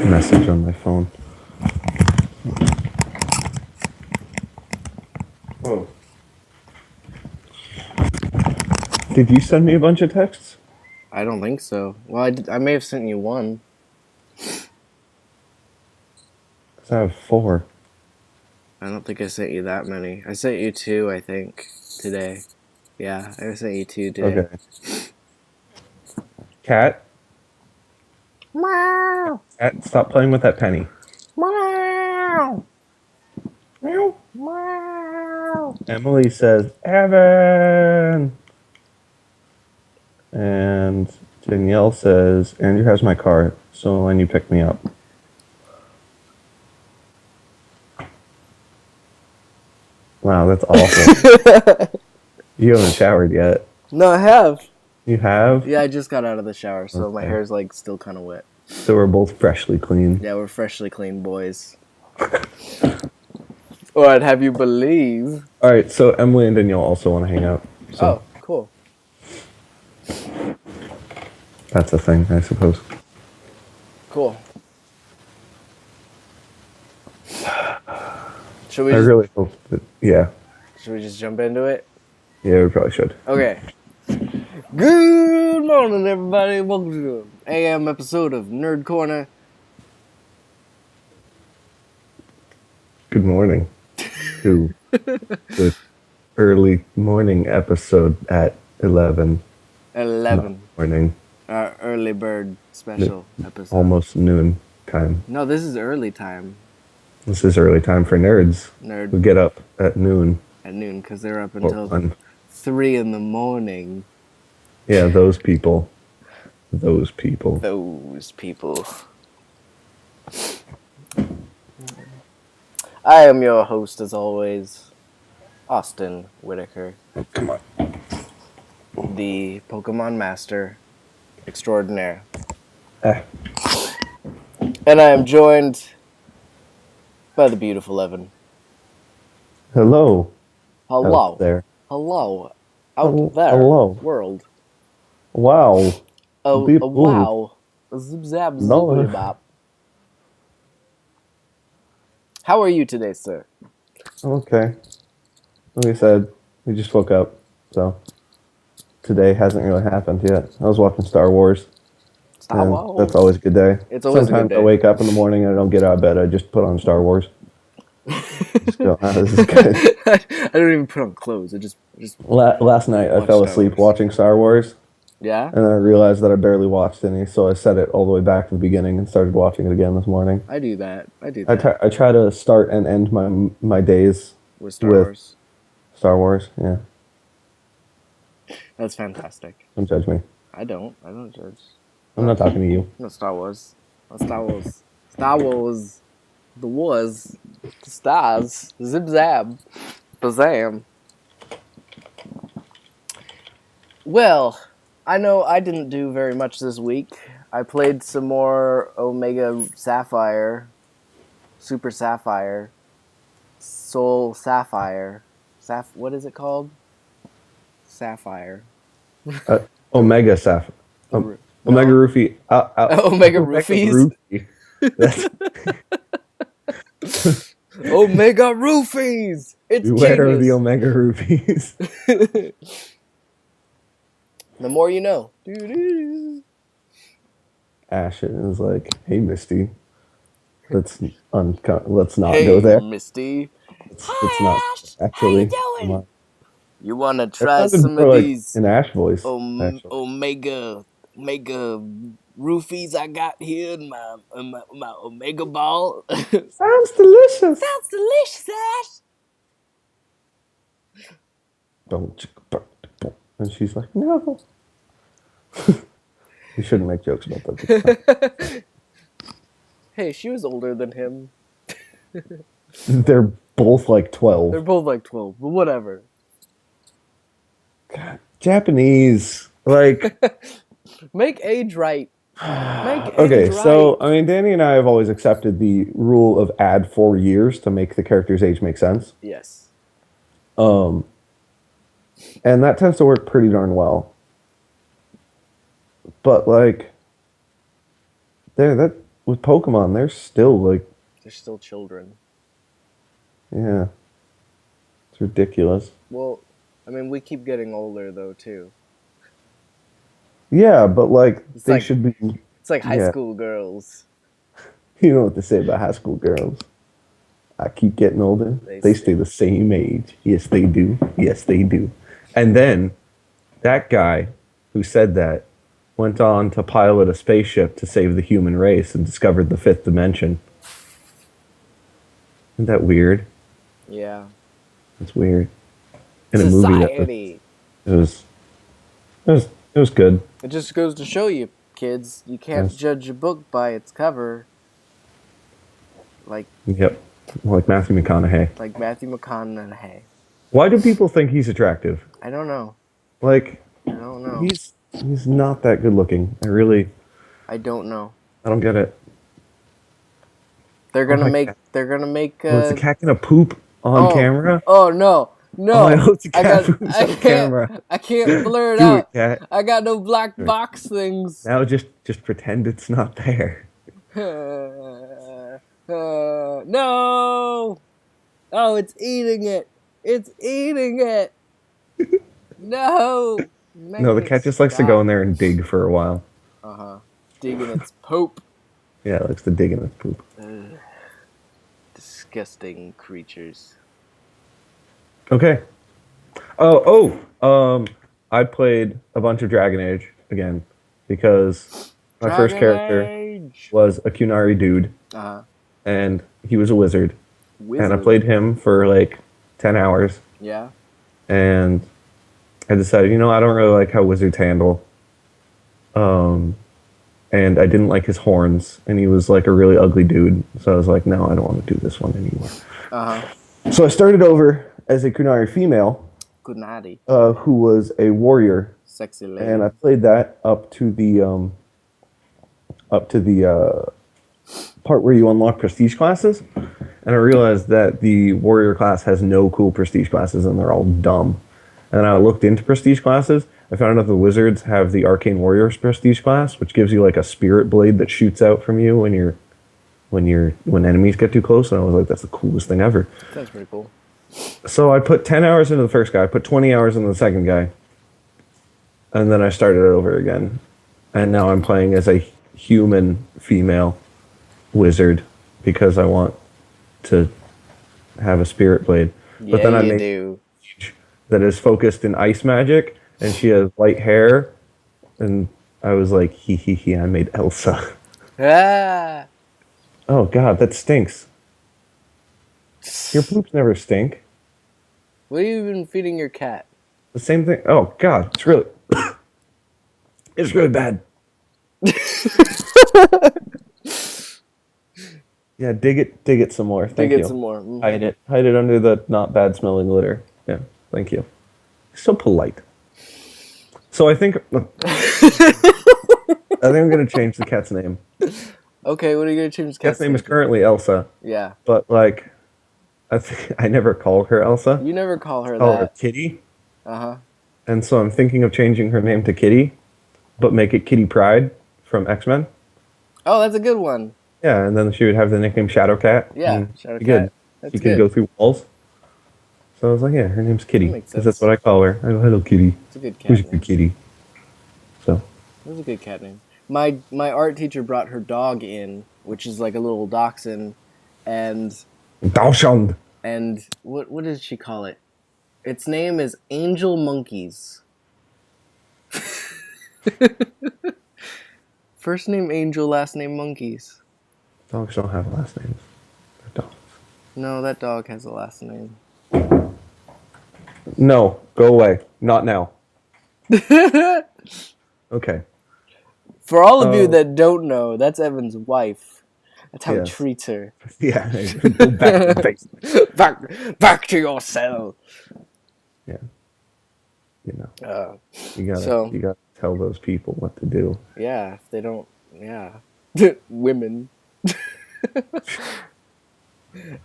message on my phone. Oh. Did you send me a bunch of texts? I don't think so. Well, I may have sent you one. 'Cause I have 4. I don't think I sent you that many. I sent you 2, I think, today. Yeah, I sent you 2 today. Okay. Cat, Meow! stop playing with that penny. Meow! Meow. Meow! Emily says, Evan! And Danielle says, Andrew has my car, so when you pick me up. Wow, that's awful. You haven't showered yet. No, I have. You have? Yeah, I just got out of the shower, so my Okay. hair's like still kind of wet. So we're both freshly clean. Yeah, we're freshly clean boys. Or I'd have you believe. Alright, so Emily and Danielle also want to hang out. So Oh, cool. that's a thing, I suppose. Cool. Should we I just, really hope that, yeah. should we just jump into it? Yeah, we probably should. Okay. Good morning, everybody. Welcome to an AM episode of Nerd Corner. Good morning to the early morning episode at 11 11. morning, Our early bird special episode. almost noon time. No, this is early time. This is early time for nerds who Nerd get up at noon. at noon, because they're up or until 1. 3 in the morning. Yeah, those people. Those people. Those people. I am your host, as always, Austin Whitaker, Oh, come on. the Pokemon Master Extraordinaire. Eh. And I am joined by the beautiful Evan. Hello. Hello. Out there. Hello. Out Hello. there. Hello. World. Wow. Oh, Beep, wow. Zip zap No. zippity bop. How are you today, sir? Okay. Like I said, we just woke up, so today hasn't really happened yet. I was watching Star Wars. Star and Wars. That's always a good day. It's always a good Sometimes day. I wake up in the morning and I don't get out of bed. I just put on Star Wars. Just go, this is good. I don't even put on clothes. I just Last night I Watch fell Star asleep Wars. watching Star Wars, yeah. and then I realized that I barely watched any, so I set it all the way back to the beginning and started watching it again this morning. I do that. I try to start and end my days with Star with- Wars. Star Wars. Yeah, That's fantastic. don't judge me. I don't judge. I'm not talking to you. No Star Wars. No Star Wars. Star Wars. The wars. The stars. Zip zab. Bazam. Well, I know I didn't do very much this week. I played some more Omega Sapphire, Super Sapphire, Soul Sapphire. What is it called? Sapphire. Omega Sapphire. Omega Roofie. Omega Roofies. Roofie. That's, Omega Roofies! It's beware of the genius. Omega Roofies. The more you know. Ash is like, hey Misty, let's not Hey, go there. Misty. It's not actually. Come on. You wanna try That sounded some more of like these an Ash voice. actually. Omega Roofies I got here in my Omega ball? Sounds delicious. Sounds delicious, Ash. Don't. And she's like, no. You shouldn't make jokes about that. Hey, she was older than him. They're both like 12. They're both like 12, but whatever. God, Japanese. Like, Make age right. okay, so, I mean, Danny and I have always accepted the rule of add 4 years to make the character's age make sense. Yes. And that tends to work pretty darn well. But, like, with Pokemon, they're still like, They're still children. yeah, it's ridiculous. Well, I mean, we keep getting older though too. Yeah, but like It's they like should be. it's like high Yeah. school girls. You know what they say about high school girls? I keep getting older. They stay the same age. Yes, they do. Yes, they do. And then that guy who said that went on to pilot a spaceship to save the human race and discovered the fifth dimension. Isn't that weird? Yeah. It's weird. In a movie that Society. it was good. It just goes to show you, kids, you can't Yes. judge a book by its cover. Like Yep. Like Matthew McConaughey. Matthew McConaughey. Why do people think he's attractive? I don't know. Like I don't know. he's not that good looking. I don't know. I don't get it. They're gonna my make. God. They're gonna make. Was the cat gonna poop on camera? Oh no! No! Oh, I hope the I cat got. poops I on can't. camera. I can't blur it Do out. it, cat. I got no black box things. Now just pretend it's not there. No! Oh, it's eating it. It's eating it. No. No, the cat just likes to go in there and dig for a while. Digging its poop. Yeah, it likes to dig in its poop. Disgusting creatures. Okay. I played a bunch of Dragon Age again because my first character was a Kunari dude, and he was a wizard. And I played him for like 10 hours, Yeah. and I decided, I don't really like how wizards handle. And I didn't like his horns, and he was like a really ugly dude. So I was like, no, I don't want to do this one anymore. So I started over as a Kunari female, Good nighty. who was a warrior, Sexy lady. and I played that up to the part where you unlock prestige classes, and I realized that the warrior class has no cool prestige classes, and they're all dumb. And then I looked into prestige classes. I found out the wizards have the Arcane Warriors prestige class, which gives you like a spirit blade that shoots out from you when enemies get too close. And I was like, that's the coolest thing ever. That's pretty cool. So I put 10 hours into the first guy, I put 20 hours into the second guy, and then I started it over again. And now I'm playing as a human female wizard because I want to have a spirit blade. Yeah, But then I you made do. that is focused in ice magic, and she has light hair, and I was like, he, I made Elsa. Ah! Oh god, that stinks. Your poops never stink. What have you been feeding your cat? The same thing. Oh god, it's really, it's really bad. Yeah, dig it some more. Thank you. Dig it some more. Hide it under the not bad smelling litter. Yeah, thank you. So polite. So I think I'm gonna change the cat's name. Okay, what are you gonna change the Cat's name is currently Elsa, Yeah. but like, I never call her Elsa. You never call her I call her that. Kitty, Uh-huh. and so I'm thinking of changing her name to Kitty, but make it Kitty Pryde from X-Men. Oh, that's a good one. Yeah, and then she would have the nickname Shadowcat. Yeah, and Shadowcat. be good. That's She can good. go through walls. So I was like, yeah, her name's Kitty. That makes Because that's sense. what I call her. I go, hello, Kitty. It's a good cat Who's name. your kitty? So, That's a good cat name. My art teacher brought her dog in, which is like a little dachshund, and Dachshund. what did she call it? Its name is Angel Monkeys. First name Angel, last name Monkeys. Dogs don't have last names. They're dogs. No, that dog has a last name. No, go away. Not now. Okay. For all of you that don't know, that's Evan's wife. That's how Yes. he treats her. Yeah. Go back to the basement. Back to your cell. Yeah. You know. You So- gotta tell those people what to do. Yeah, if they don't, yeah. Women.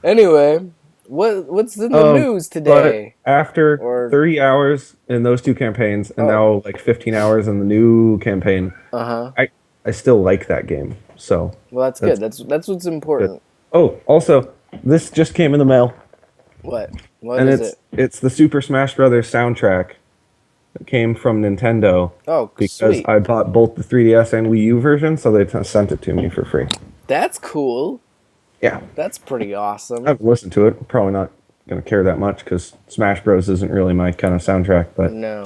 Anyway, what's in the news today? But after Or- 30 hours in those two campaigns, and now like 15 hours in the new campaign, Uh-huh. I still like that game. So Well, that's good. That's what's important. oh, also, this just came in the mail, What? What and is it's it? it's the Super Smash Brothers soundtrack that came from Nintendo Oh, because sweet. I bought both the 3DS and Wii U version, so they sent it to me for free. That's cool. Yeah, That's pretty I awesome. haven't listened to it. Probably not gonna care that much because Smash Bros isn't really my kind of soundtrack, but No.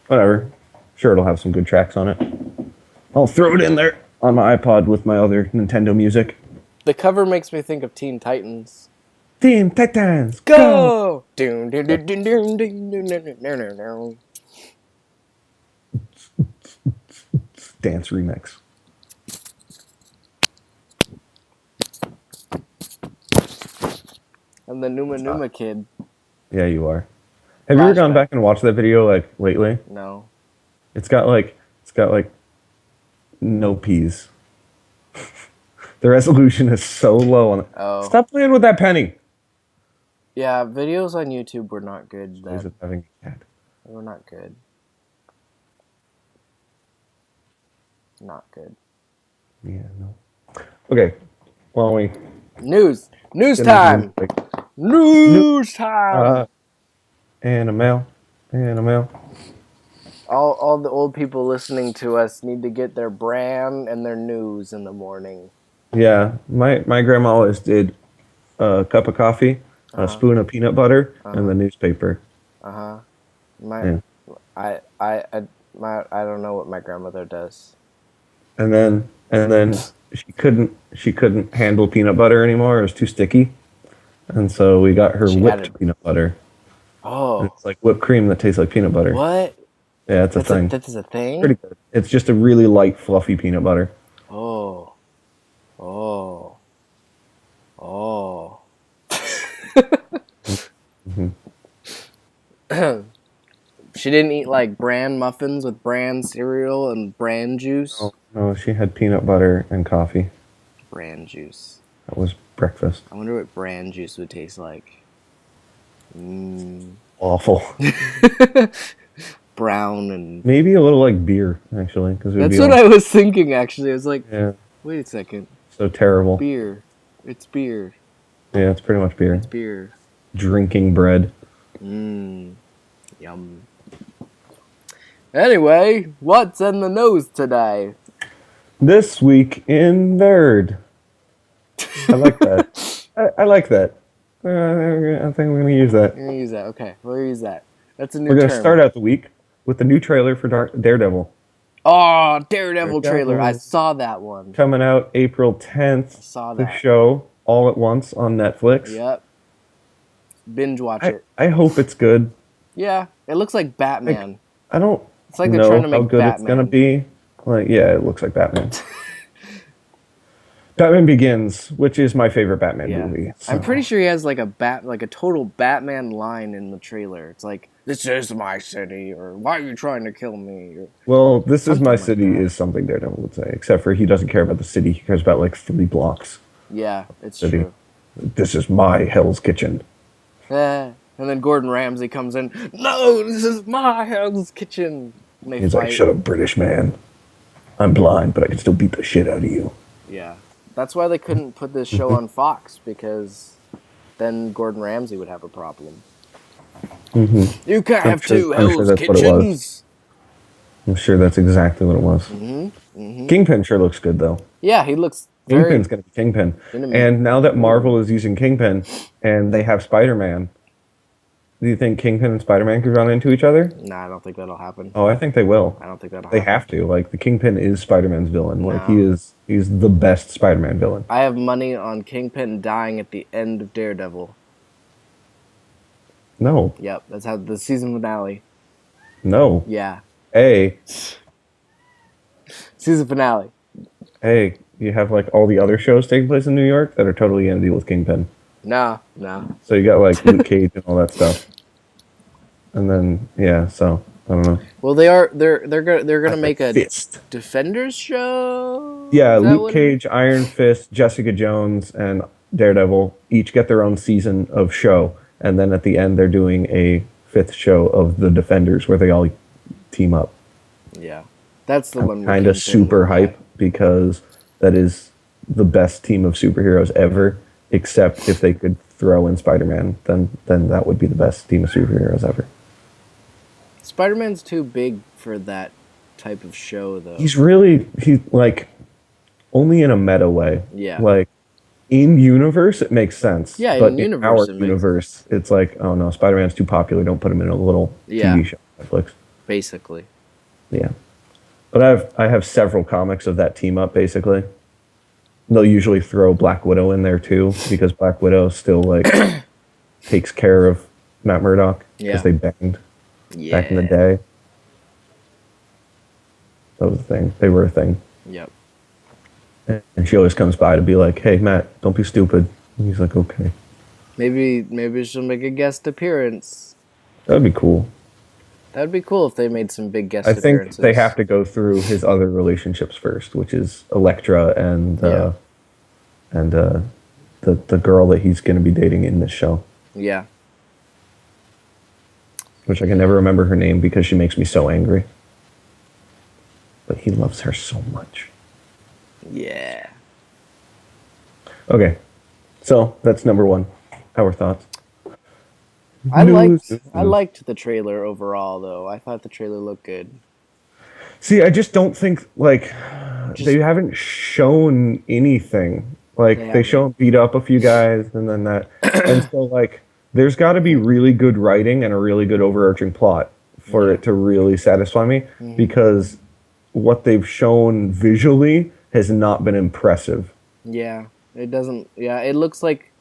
whatever. Sure, it'll have some good tracks on it. I'll throw it in there on my iPod with my other Nintendo music. The cover makes me think of Teen Titans. Teen Titans, Go! Dun, dun, dun, dun, dun, dun, dun, dun, dun, dun, dun. Dance remix. And the Numa Numa kid. Yeah, you are. Have you ever gone Flashback. back and watched that video like lately? No. It's got like no peas. The resolution is so low on it. Oh. Stop playing with that penny. Yeah, videos on YouTube were not good Is then. it having a cat? They were not good. Not good. Yeah, no. Okay. Well, we News! News time! News time! and a mail. All the old people listening to us need to get their bran and their news in the morning. Yeah, my grandma always did a cup of coffee, a spoon of peanut butter, and the newspaper. I don't know what my grandmother does. And then she couldn't handle peanut butter anymore. It was too sticky, and so we got her She whipped added- peanut butter. Oh, It's like whipped cream that tastes like peanut butter. what? Yeah, it's a thing. That is a thing? Pretty good. It's just a really light, fluffy peanut butter. Oh. Oh. Oh. She didn't eat like bran muffins with bran cereal and bran juice? No, she had peanut butter and coffee. Bran juice. That was breakfast. I wonder what bran juice would taste like. Awful. Brown and... Maybe a little like beer, actually, because That's what I was thinking, actually. I was like, Yeah, wait a second. so terrible. Beer. It's beer. Yeah, it's pretty much beer. It's beer. Drinking bread. Yum. Anyway, what's in the news today? This week in nerd. I like that. I like that. I think we're gonna use that. We're gonna use that. Okay, we'll use that. That's a new We're gonna term. start out the week with the new trailer for Daredevil, Oh, Daredevil Daredevil. trailer. I saw that one. coming out April 10th. Saw The that. show all at once on Netflix. Yep. Binge watch it. I hope it's good. Yeah, it looks like Batman. I don't It's like they're know trying to how make good Batman. it's gonna be. Like, yeah, it looks like Batman. Batman Begins, which is my favorite Batman Yeah. movie. so- I'm pretty sure he has like a total Batman line in the trailer. It's like, "This is my city," or "Why are you trying to kill me?" Or, Well, this is Something my like city that. is something Daredevil would say, except for he doesn't care about the city. He cares about like 3 blocks. yeah, it's City. true. This is my Hell's Kitchen. And then Gordon Ramsay comes in. No, this is my Hell's Kitchen. And they He's fight. like, shut up, British man. I'm blind, but I can still beat the shit out of you. Yeah, that's why they couldn't put this show on Fox, because then Gordon Ramsay would have a problem. Mm-hmm. You can't have sure- two I'm sure Hell's that's what it was. Kitchens. I'm sure that's exactly what it was. Kingpin sure looks good, though. Yeah, he looks very. Kingpin's going to be Kingpin. Enemy. And now that Marvel is using Kingpin and they have Spider-Man, do you think Kingpin and Spider-Man could run into each other? Nah, I don't think that'll happen. Oh, I think they will. I don't think that'll They happen. have to. Like, the Kingpin is Spider-Man's villain. Like, No. he's the best Spider-Man villain. I have money on Kingpin dying at the end of Daredevil. No. Yep, that's how the season finale. No. Yeah, Season finale. you have, like, all the other shows taking place in New York that are totally going to deal with Kingpin. No. So you got, like, Luke Cage and all that stuff. And then, yeah, so, I don't know. Well, they're gonna make a Fist. Defenders show. Yeah, Is that Luke what- Cage, Iron Fist, Jessica Jones, and Daredevil each get their own season of show. And then at the end, they're doing a 5th show of the Defenders where they all team up. Yeah, that's the one. Kind of super hype because that is the best team of superheroes ever, except if they could throw in Spider-Man, then that would be the best team of superheroes ever. Spider-Man's too big for that type of show, though. He's like only in a meta way. Yeah. Like in universe, it makes sense. Yeah, but in universe, our it makes universe, it's like, oh no, Spider-Man's too popular. Don't put him in a little Yeah. TV show on Netflix. Basically. Yeah, but I have several comics of that team up. Basically, they'll usually throw Black Widow in there too because Black Widow still like takes care of Matt Murdock because Yeah. they banged Yeah. back in the day. That was a thing. They were a thing. Yep. And she always comes by to be like, "Hey, Matt, don't be stupid." And he's like, "Okay." Maybe she'll make a guest appearance. That'd be cool. That'd be cool if they made some big guest I think appearances. they have to go through his other relationships first, which is Elektra and the girl that he's going to be dating in this show, Yeah. which I can never remember her name because she makes me so angry. But he loves her so much. Yeah. Okay, so that's number one. Our thoughts. I News. liked the trailer overall, though. I thought the trailer looked good. See, I just don't think like Just- they haven't shown anything. Like They they show him beat up a few guys and then that, and so like there's got to be really good writing and a really good overarching plot for it to really satisfy me because what they've shown visually has not been impressive. Yeah. It doesn't. Yeah. It looks like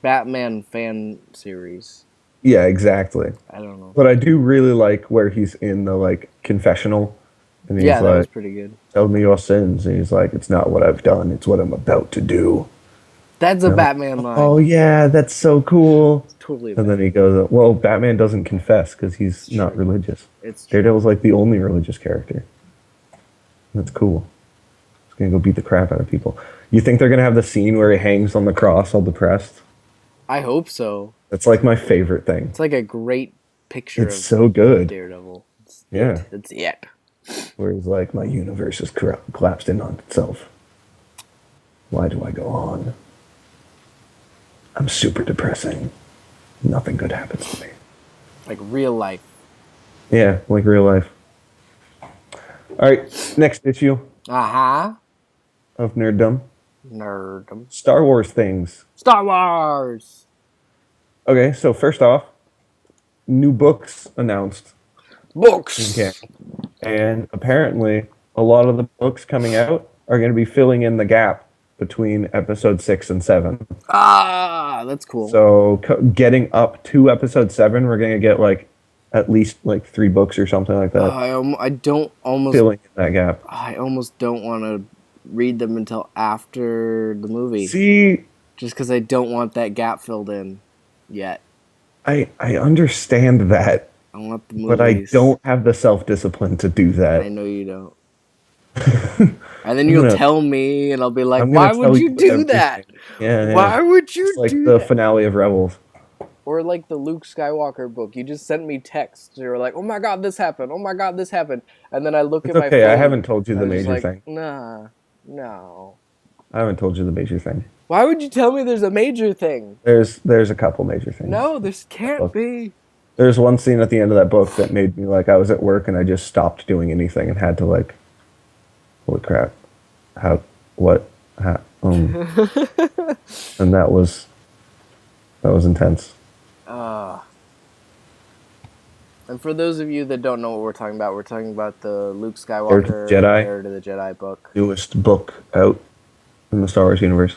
Batman fan series. Yeah, exactly. I don't know. But I do really like where he's in the like confessional, and he's Yeah, that was like, pretty good. "Tell me your sins," and he's like, "It's not what I've done; it's what I'm about to do." That's a Batman line. Oh yeah, that's so cool. Totally. And then he goes, "Well, Batman doesn't confess because he's not religious. It's true. Daredevil's like the only religious character. That's cool. He's gonna go beat the crap out of people. You think they're gonna have the scene where he hangs on the cross, all depressed? I hope so. That's like my favorite thing. It's like a great picture It's of so good. Daredevil. Yeah, It's it. where he's like, "My universe is collapsed in on itself. Why do I go on? I'm super depressing. Nothing good happens to me." Like real life. Yeah, like real life. All right, next issue Uh-huh. of Nerddom. Nerd. Star Wars things. Star Wars! Okay, so first off, new books announced. Books! Okay. And apparently, a lot of the books coming out are going to be filling in the gap between episode 6 and 7. Ah, that's cool. So getting up to episode 7, we're going to get like at least like 3 books or something like that I don't almost filling in that gap. I almost don't want to read them until after the movie. See, Just because I don't want that gap filled in yet. I understand that, I want the movies. but I don't have the self-discipline to do I that. know you don't. And then you'll gonna- tell me, and I'll be like, I'm why gonna would tell you do that? everything. Yeah. Why would you It's like do the that? finale of Rebels. Or like the Luke Skywalker book. You just sent me texts. You were like, oh my god, this happened. Oh my god, this happened. And then I look It's at my okay, phone. I haven't told you the and I'm just major like, thing. Nah, no. I haven't told you the major thing. Why would you tell me there's a major thing? There's a couple major things. No, this can't Look. be. There's one scene at the end of that book that made me like I was at work and I just stopped doing anything and had to like, holy crap, and that was intense. And for those of you that don't know what we're talking about the Luke Heir to Skywalker the Jedi. Heir to the Jedi book. Newest book out in the Star Wars universe.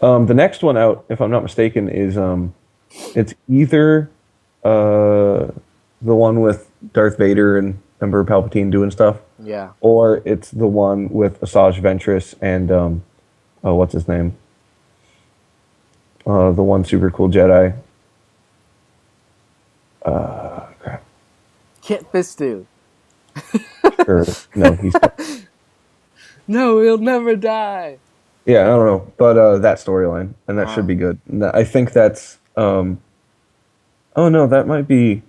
The next one out, if I'm not mistaken, is it's either the one with Darth Vader and Emperor Palpatine doing stuff, Yeah. or it's the one with Asajj Ventress and what's his name? The one super cool Jedi. Crap. Kit Fistu. Sure. No, he's No, he'll never die. yeah, I don't know, but that storyline, and that should be good. And I think that's oh no, that might be.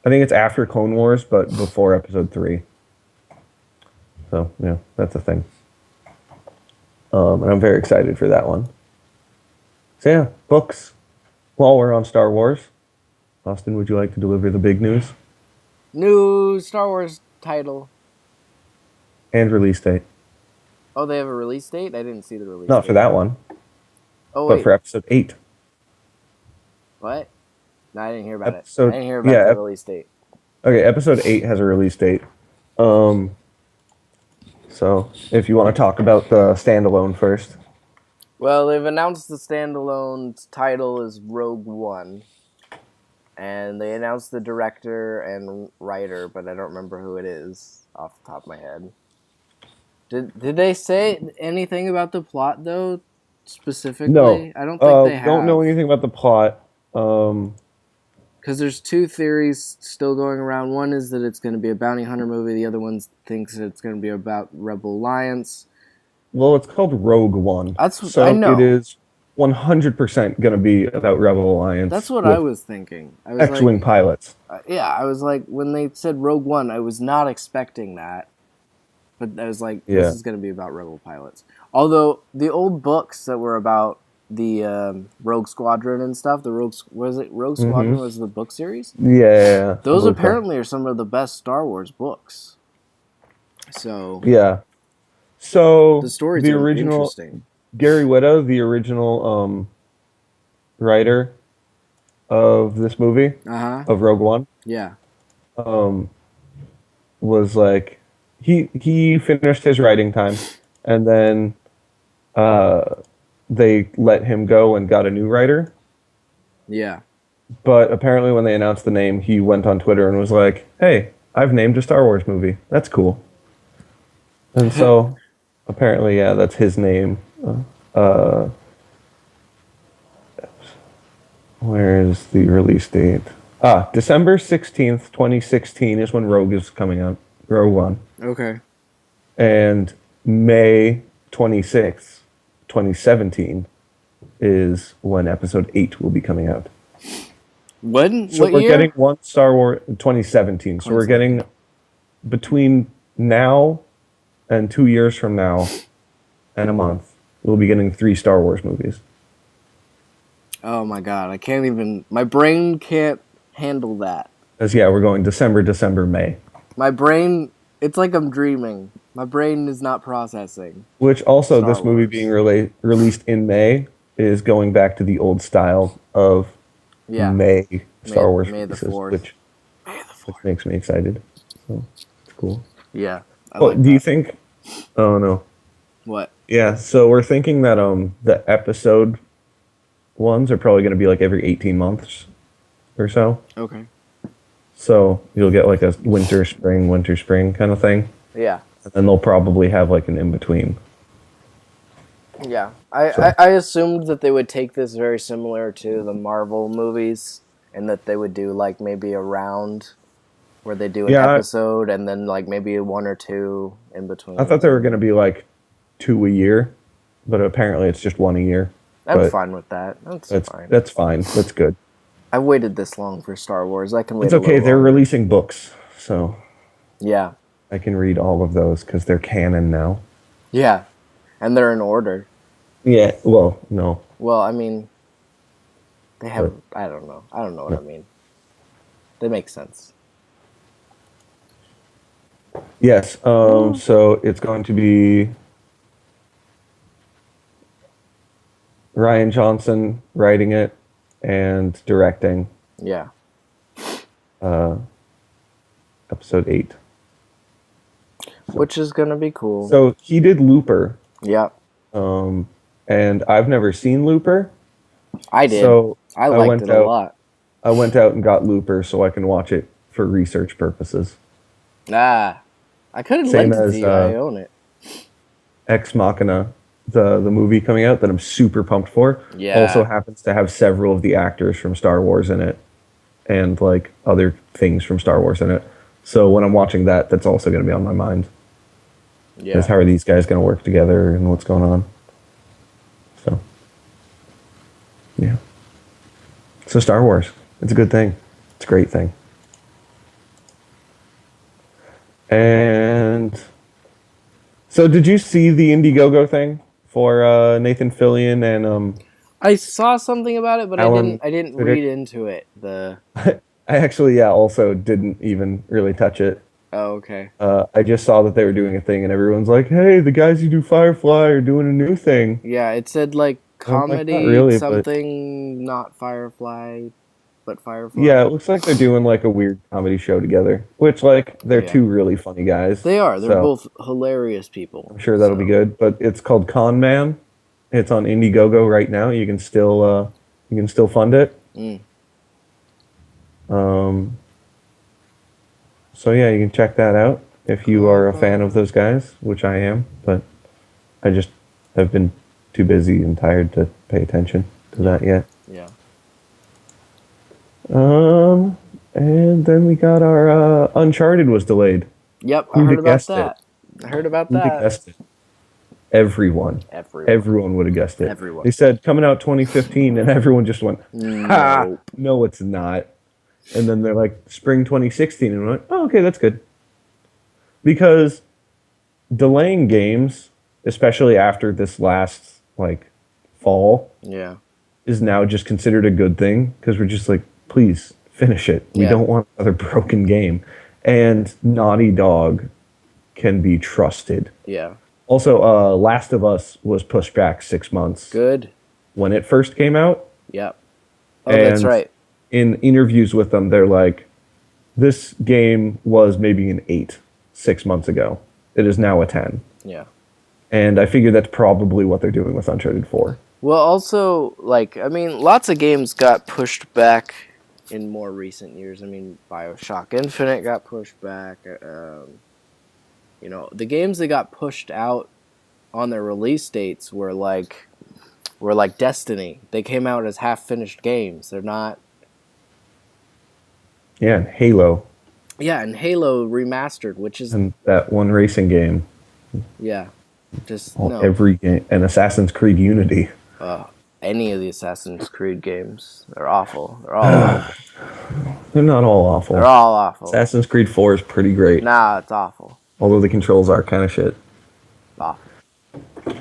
I think it's after Clone Wars, but before Episode 3. So yeah, that's a thing. And I'm very excited for that one. So yeah, books. While we're on Star Wars, Austin, would you like to deliver the big news New Star Wars title. and release date? Oh, they have a release date? I didn't see the release Not date. for that one, Oh, but wait. for episode 8. What? No, I didn't hear about it. I Episode didn't hear about the release date. Okay, episode 8 has a release date. So if you want to talk about the standalone first. Well, they've announced the standalone title is Rogue One. And they announced the director and writer, but I don't remember who it is off the top of my head. Did they say anything about the plot, though, specifically? No. I don't think they have. Don't know anything about the plot. Because there's two theories still going around. One is that it's going to be a bounty hunter movie. The other one thinks it's going to be about Rebel Alliance. Well, it's called Rogue One. That's what so I know. It is 100% going to be about Rebel Alliance. That's what I was thinking. I was X-Wing pilots. Yeah, I was like, when they said Rogue One, I was not expecting that. But I was like, this is going to be about Rebel pilots. Although, the old books that were about the Rogue Squadron and stuff, Rogue Squadron was the book series? Yeah. Those apparently are some of the best Star Wars books. So... Yeah. So, the stories the are original, interesting. Gary Whitta, the original writer of this movie, of Rogue One, was like, he finished his writing time, and then they let him go and got a new writer. Yeah. But apparently when they announced the name, he went on Twitter and was like, hey, I've named a Star Wars movie. That's cool. And so... apparently, yeah, that's his name. Where is the release date? December 16th, 2016 is when Rogue is coming out. Rogue One. Okay. And May 26th, 2017 is when episode 8 will be coming out. When? So we're getting one Star Wars... 2017. So we're getting between now... and 2 years from now, and a month, we'll be getting 3 Star Wars movies. Oh my god, I can't even... my brain can't handle that. Because, yeah, we're going December, May. My brain... it's like I'm dreaming. My brain is not processing. Which also, Star this movie Wars. being released in May is going back to the old style of May Star Wars May releases, the 4th. which makes me excited. So, it's cool. Yeah. Do you think... oh, no. What? Yeah, so we're thinking that the episode ones are probably going to be like every 18 months or so. Okay. So you'll get like a winter, spring kind of thing. Yeah. And then they'll probably have like an in-between. Yeah. I assumed that they would take this very similar to the Marvel movies, and that they would do like maybe a round where they do an episode and then like maybe 1 or 2 in between. I thought they were going to be like 2 a year, but apparently it's just 1 a year. I'm fine with that. That's fine. That's fine. That's good. I've waited this long for Star Wars. I can wait. It's okay. They're releasing books, so yeah, I can read all of those because they're canon now. Yeah, and they're in order. Yeah. Well, no. Well, I mean, they have. I don't know. I don't know what I mean. They make sense. Yes. So it's going to be Rian Johnson writing it and directing. Yeah. Episode 8. Which is gonna be cool. So he did Looper. Yeah. And I've never seen Looper. I did. So I liked it a lot. I went out and got Looper so I can watch it for research purposes. I could have lent it to you. I own it. Ex Machina, the movie coming out that I'm super pumped for. Yeah. Also happens to have several of the actors from Star Wars in it, and like other things from Star Wars in it. So when I'm watching that, that's also going to be on my mind. Yeah. Because how are these guys going to work together and what's going on? So, yeah. So Star Wars, it's a good thing. It's a great thing. And so did you see the Indiegogo thing for Nathan Fillion and I saw something about it, but Alan I didn't Tudyk. read into it. The I actually, yeah, also didn't even really touch it. oh, okay. I just saw that they were doing a thing, and everyone's like, "Hey, the guys who do Firefly are doing a new thing." Yeah, it said like And I'm like, not comedy really, but something, not Firefly, but Firefly. yeah, it looks like they're doing like a weird comedy show together. Which, like, they're Yeah. two really funny guys. They are. They're So both hilarious people. I'm sure that'll be good. But it's called Con Man. It's on Indiegogo right now. You can still fund it. Mm. So yeah, you can check that out if you are a fan of those guys, which I am. But I just have been too busy and tired to pay attention to that yet. Yeah. And then we got our Uncharted was delayed. Yep, I Who'd heard have about guessed that. I heard about Who'd have that. guessed it? Everyone. Everyone would have guessed it. Everyone. They said coming out 2015, and everyone just went, "Ha! Nope. No, it's not." And then they're like, "Spring 2016," and I'm like, "Oh, okay, that's good." Because delaying games, especially after this last like fall, Yeah. is now just considered a good thing because we're just like, please finish it. We Yeah. don't want another broken game. And Naughty Dog can be trusted. Yeah. Also, Last of Us was pushed back 6 months Good. when it first came out. Yep. Oh, that's And right. In interviews with them, they're like, this game was maybe an 8 6 months ago. It is now a 10. Yeah. And I figure that's probably what they're doing with Uncharted 4. Well, also, like, I mean, lots of games got pushed back in more recent years. I mean, BioShock Infinite got pushed back. You know, the games that got pushed out on their release dates were like Destiny. They came out as half-finished games. They're not. Yeah, and Halo. Yeah, and Halo Remastered, which is And that one racing game. yeah, just Well, no. every game. And Assassin's Creed Unity. Any of the Assassin's Creed games, they're awful. They're all awful. They're not all awful. They're all awful. Assassin's Creed 4 is pretty great. Nah, it's awful. Although the controls are kind of shit. Awful.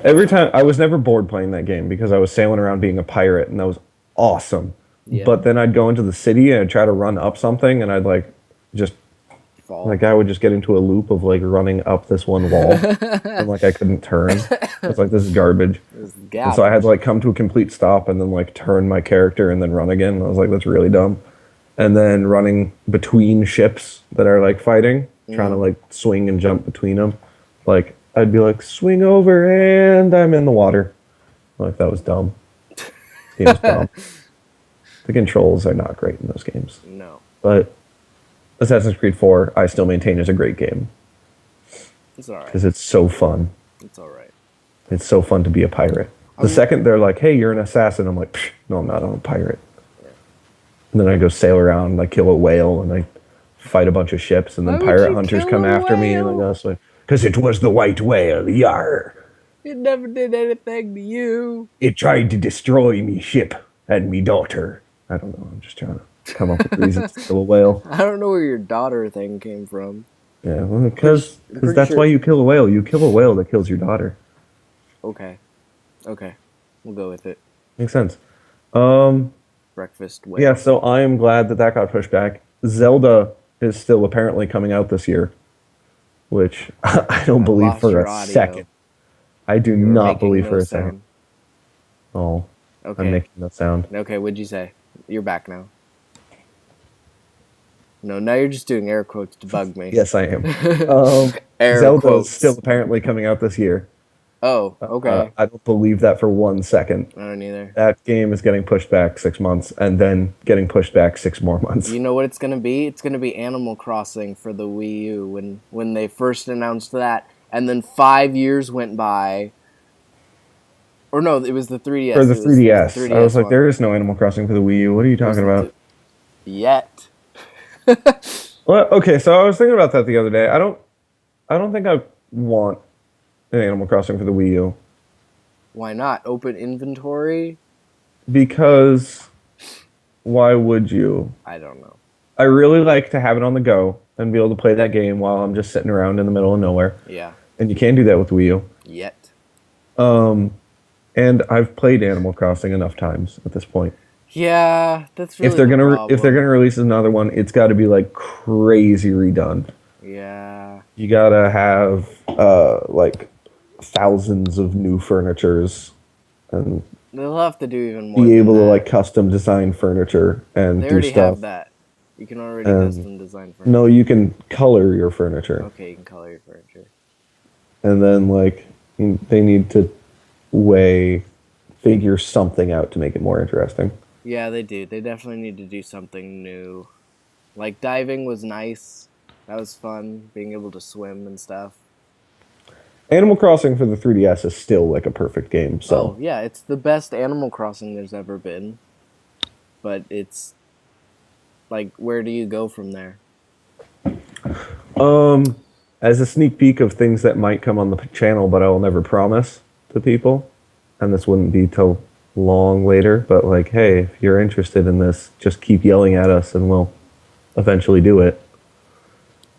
Every time, I was never bored playing that game because I was sailing around being a pirate and that was awesome. Yeah. But then I'd go into the city and I'd try to run up something and I'd like just, Fall. like I would just get into a loop of like running up this one wall and like I couldn't turn. I was like, this is garbage. This is And so I had to like come to a complete stop and then like turn my character and then run again. And I was like, that's really dumb. And then running between ships that are like fighting, trying to like swing and jump between them. Like I'd be like, swing over and I'm in the water. Like that was dumb. Game was dumb. The controls are not great in those games. No, But Assassin's Creed 4, I still maintain is a great game it's all right. because it's so fun. It's all right. It's so fun to be a pirate. The second they're like, hey, you're an assassin, I'm like, psh, no, I'm not. I'm a pirate. And then I go sail around and I kill a whale and I fight a bunch of ships and then Why would pirate you hunters kill come a after me and I whale? go, so, because it was the white whale, yar. It never did anything to you. It tried to destroy me ship and me daughter. I don't know. I'm just trying to come up with reasons to kill a whale. I don't know where your daughter thing came from. Yeah, well, because pretty that's sure- why you kill a whale. You kill a whale that kills your daughter. Okay, we'll go with it. Makes sense. Breakfast whale. Yeah, so I am glad that got pushed back. Zelda is still apparently coming out this year, which I don't believe lost for your a audio. second. I do You were not making believe no for a sound. second. Oh, Okay. I'm making that sound. Okay, what'd you say? You're back now. No, now you're just doing air quotes to bug me. Yes, I am. Air Zelda's quotes. still apparently coming out this year. Oh, okay. I don't believe that for 1 second. I don't either. That game is getting pushed back 6 months and then getting pushed back 6 more months. You know what it's gonna be? It's gonna be Animal Crossing for the Wii U when they first announced that, and then 5 years went by. Or no, it was the 3DS. For the It was 3DS. I was like, one. there is no Animal Crossing for the Wii U. What are you talking about? Yet. Well, okay, so I was thinking about that the other day. I don't think I want an Animal Crossing for the Wii U Why not? Open inventory? because why would you? I don't know. I really like to have it on the go and be able to play that game while I'm just sitting around in the middle of nowhere. Yeah. And you can't do that with Wii U. Yet. And I've played Animal Crossing enough times at this point. Yeah, that's really If they're the gonna if they're problem. gonna release another one, it's got to be like crazy redone. Yeah. You gotta have like thousands of new furnitures and They'll have to do even more be than able to that. like custom design furniture and They do already stuff. have that. You can already And custom design no, furniture. you can color your furniture, Okay, you can color your furniture. and then like they need to way figure something out to make it more interesting. Yeah, they do. They definitely need to do something new. Like diving was nice. That was fun, being able to swim and stuff. Animal Crossing for the 3DS is still like a perfect game. Oh, So, yeah, it's the best Animal Crossing there's ever been. But it's like, where do you go from there? as a sneak peek of things that might come on the channel, but I will never promise to people, and this wouldn't be till long later. But like, hey, if you're interested in this, just keep yelling at us, and we'll eventually do it.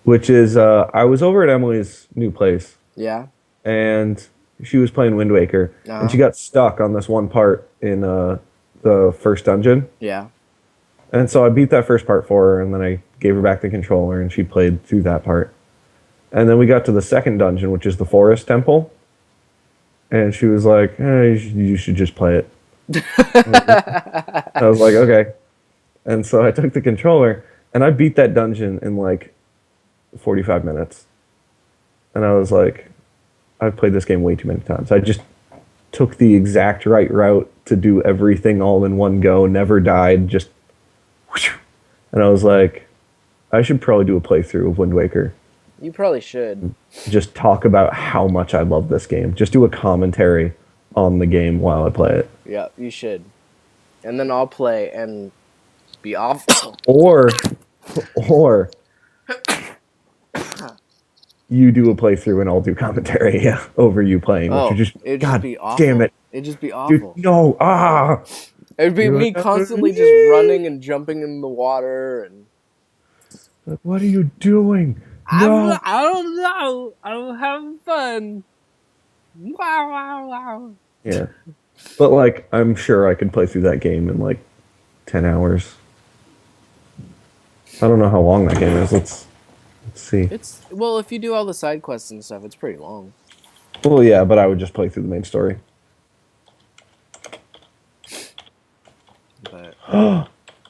Which is, I was over at Emily's new place, Yeah? and she was playing Wind Waker, and she Uh-huh. got stuck on this one part in the first dungeon. Yeah. And so I beat that first part for her, and then I gave her back the controller, and she played through that part. And then we got to the second dungeon, which is the forest temple, and she was like, you should just play it." I was like, "Okay." And so I took the controller, and I beat that dungeon in like 45 minutes. And I was like, I've played this game way too many times. I just took the exact right route to do everything all in one go, never died, just whoosh. And I was like, I should probably do a playthrough of Wind Waker. You probably should. Just talk about how much I love this game. Just do a commentary on the game while I play it. Yeah, you should. And then I'll play and be awful. Or or you do a playthrough and I'll do commentary, yeah, over you playing, which would Oh, just it'd just God be damn awful. it. It'd just be Dude, awful. no. It'd be You're me like, constantly just running and jumping in the water and like, what are you doing? I'm, No. I don't know. I'm having fun. Wow, wow, wow. Yeah. But like I'm sure I could play through that game in like 10 hours. I don't know how long that game is. Let's see. It's well, if you do all the side quests and stuff, it's pretty long. Well, yeah, but I would just play through the main story. But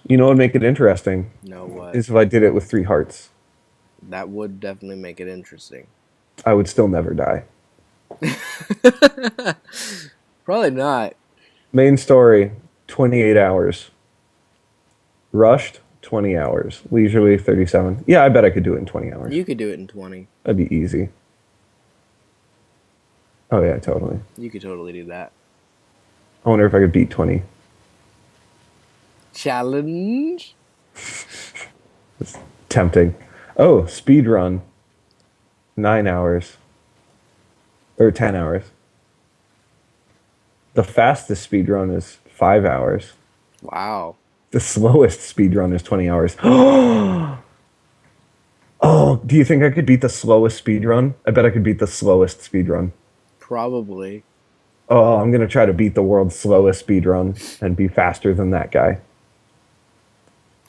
You know what would make it interesting no, what? is if I did it with 3 hearts. That would definitely make it interesting. I would still never die. Probably not. Main story, 28 hours. Rushed, 20 hours. Leisurely, 37. Yeah, I bet I could do it in 20 hours. You could do it in 20. That'd be easy. Oh, yeah, totally. You could totally do that. I wonder if I could beat 20. Challenge? It's tempting. Oh, speed run. 9 hours. Or 10 hours. The fastest speed run is 5 hours. Wow. The slowest speed run is 20 hours. Oh, do you think I could beat the slowest speed run? I bet I could beat the slowest speed run. Probably. Oh, I'm going to try to beat the world's slowest speed run and be faster than that guy.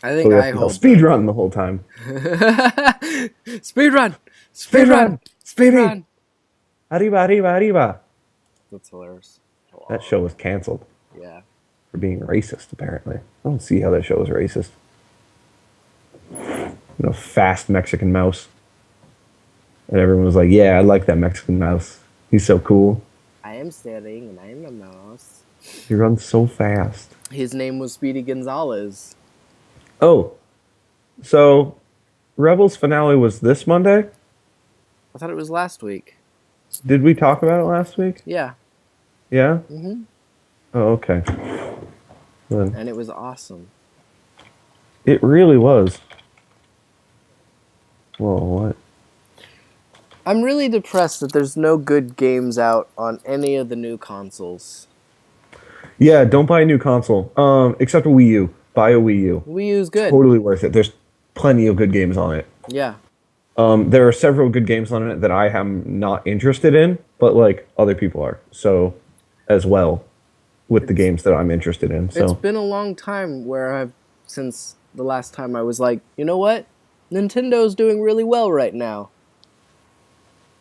I So think we have I to go hold speed run the whole time. Speed run! Speed run! Speed Speedy! run! Arriba, arriba, arriba. That's hilarious. That show was canceled Yeah. for being racist, apparently. I don't see how that show is racist. You know, fast Mexican mouse. And everyone was like, yeah, I like that Mexican mouse. He's so cool. I am staring and I am a mouse. He runs so fast. His name was Speedy Gonzalez. Oh, so Rebels finale was this Monday? I thought it was last week. Did we talk about it last week? Yeah. Yeah? Mm-hmm. Oh, okay. Then And it was awesome. it really was. Whoa, what? I'm really depressed that there's no good games out on any of the new consoles. Yeah, don't buy a new console. Except a Wii U. Buy a Wii U. Wii U's good. Totally worth it. There's plenty of good games on it. Yeah. There are several good games on it that I am not interested in, but like other people are. So, as well. with the games that I'm interested in. It's So been a long time since the last time I was like, you know what? Nintendo's doing really well right now.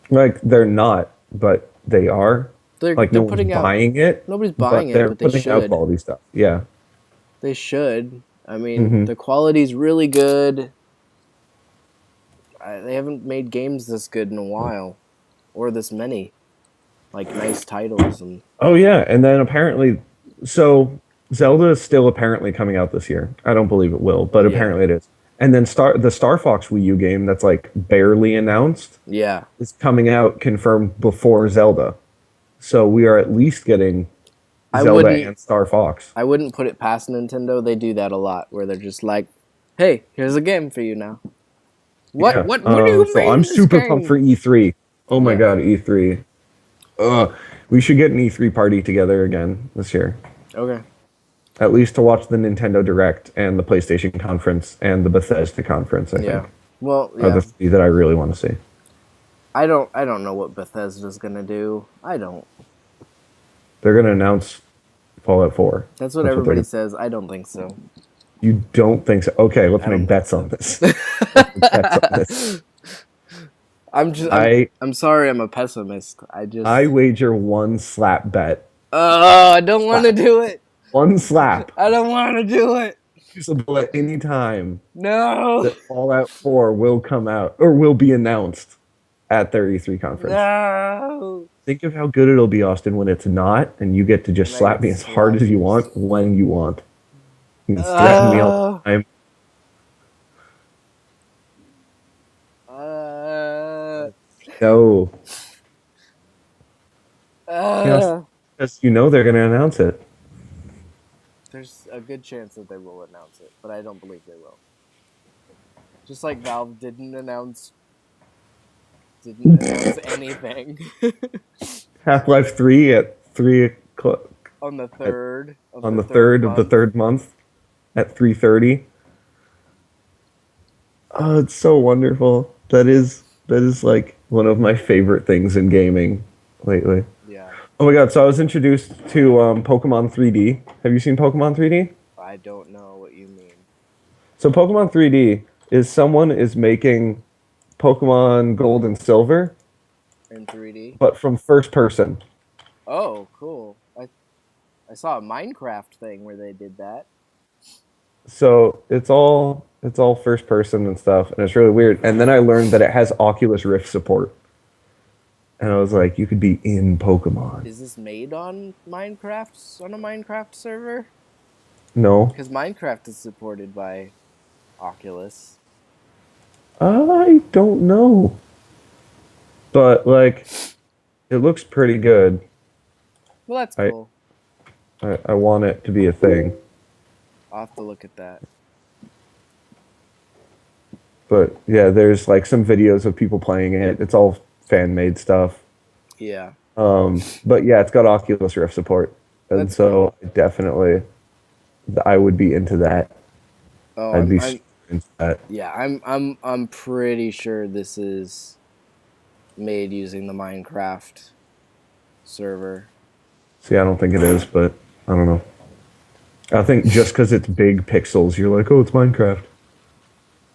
like they're not, but they are. Like They're no one's putting out buying it, nobody's buying but it, they're but they putting out should. quality stuff. Yeah. They should. I mean, Hmm. the quality's really good. They haven't made games this good in a while, or this many, like nice titles and Oh yeah, and then apparently, so Zelda is still apparently coming out this year. I don't believe it will, but yeah, apparently it is. And then the Star Fox Wii U game that's like barely announced yeah. is coming out confirmed before Zelda. So we are at least getting I Zelda wouldn't and Star Fox. I wouldn't put it past Nintendo. They do that a lot, where they're just like, "Hey, here's a game for you now." What? Yeah. What do you So I'm mean this super pumped game? for E3. Oh my Yeah. god, E3. We should get an E3 party together again this year. Okay. At least to watch the Nintendo Direct and the PlayStation conference and the Bethesda conference, I Yeah. think, Well, are yeah. the three that I really want to see. I don't know what Bethesda's gonna do. I don't. They're going to announce Fallout 4. That's what they're everybody gonna- says. I don't think so. You don't think so? Okay, let's I don't make bets think on this. Let's make bets on this. I'm sorry. I'm a pessimist. I wager one slap bet. Oh, I don't want to do it. One slap. I don't want to do it. Usable at any time No. that Fallout 4 will come out or will be announced at their E3 conference. No. Think of how good it'll be, Austin, when it's not, and you get to just And I slap get me to as hard slap as you you. want when you want. You can threaten me all the time. No, because you know they're going to announce it. There's a good chance that they will announce it, but I don't believe they will. Just like Valve didn't announce anything Half-Life 3 at 3 o'clock on the third of on the the third of the month. third month at 3:30. Oh, it's so wonderful. That is like one of my favorite things in gaming lately. Yeah, Oh my god, so I was introduced to Pokemon 3D. Have you seen Pokemon 3D? I don't know what you mean. So Pokemon 3D is someone is making Pokemon Gold and Silver, In 3D. but from first person. Oh, cool. I saw a Minecraft thing where they did that. So it's all first person and stuff, and it's really weird. And then I learned that it has Oculus Rift support. And I was like, you could be in Pokemon. Is this made on a Minecraft server? No. Because Minecraft is supported by Oculus. I don't know. But like it looks pretty good. Well, that's I- cool. I want it to be a thing. I'll have to look at that. But yeah, there's like some videos of people playing it. It's all fan made stuff. Yeah. But yeah, it's got Oculus Rift support. And That's so definitely I would be into that. Oh, I'd be I'm- into that. yeah. I'm pretty sure this is made using the Minecraft server. See, I don't think it is, but I don't know. I think just because it's big pixels, you're like, oh, it's Minecraft.